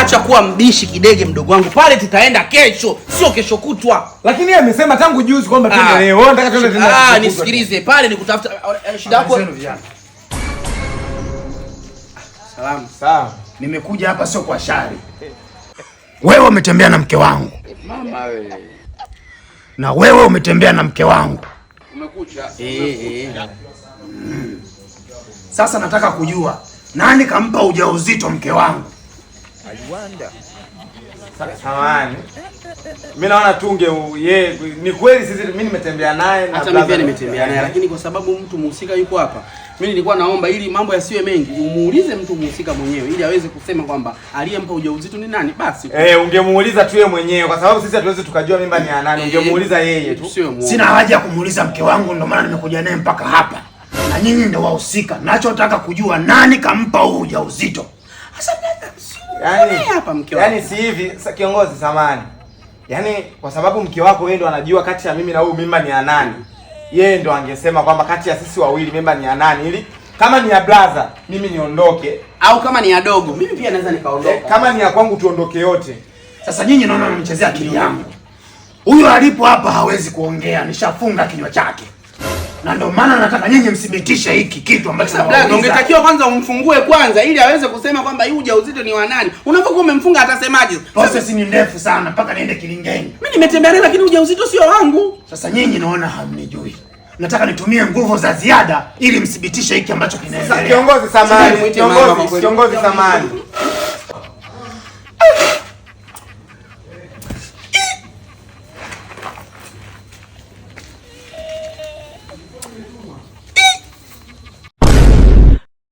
Acha kuwa mbishi kidege mdogo wangu. Pale tutaenda kesho, sio kesho kutwa. Lakini yeye amesema tangu juzi kwamba twende leo. Wewe unataka twende tena? Nisikilize, pale ni kutafuta shida yako. Salamu. Sawa. Nimekuja hapa sio kwa shari. Wewe umetembea na mke wangu. Mama wewe. Na wewe umetembea na mke wangu. Umekuja. Sasa nataka kujua nani kampa ujauzito mke wangu? Aliwanda. Samahani. Mimi naona tunge yeye ni kweli sisi mimi nimetembea naye na hata mimi pia nimetembea naye, lakini kwa sababu mtu mhusika yuko hapa, mimi nilikuwa naomba ili mambo yasiwe mengi umuulize mtu mhusika mwenyewe ili aweze kusema kwamba aliyempa ujauzito ni nani basi. Ungemuuliza tu yeye mwenyewe kwa sababu sisi hatuwezi tukajua mimba ni ya nani. Ungemuuliza yeye tu. Sina haja ya kumuuliza mke wangu, ndio maana nimekuja naye mpaka hapa. Na nyinyi ndio wahusika. Ninachotaka kujua nani kampa huu ujauzito. Sasa hapa mke wangu. Si hivi kiongozi samani. Kwa sababu mke wako yeye ndo anajua kati ya mimi na huyu mimba ni ya nani. Yeye ndo angesema kwamba kati ya sisi wawili mimba ni ya nani ili kama ni ya brother mimi niondoke au kama ni ya dogo mimi pia naweza nikaondoka. Kama ni ya kwangu tuondoke yote. Sasa nyinyi naona mnamchezea akili yangu. Huyo alipo hapa hawezi kuongea, nishafunga kinywa chake. Na ndio maana nataka nyinyi mthibitishe hiki kitu ambacho naouliza. Ungetakiwa kwanza umfungue kwanza ili aweze kusema kwamba hii ujauzito ni wa nani. Unapokuwa umemfunga atasemaje? Process ni ndefu sana mpaka niende kilingeni. Mimi nimetembea naye lakini ujauzito sio wangu. Sasa nyinyi naona hamnijui. Nataka nitumie nguvu za ziada ili mthibitishe hiki ambacho kinaendelea. Kiongozi samahani. Kiongozi samahani.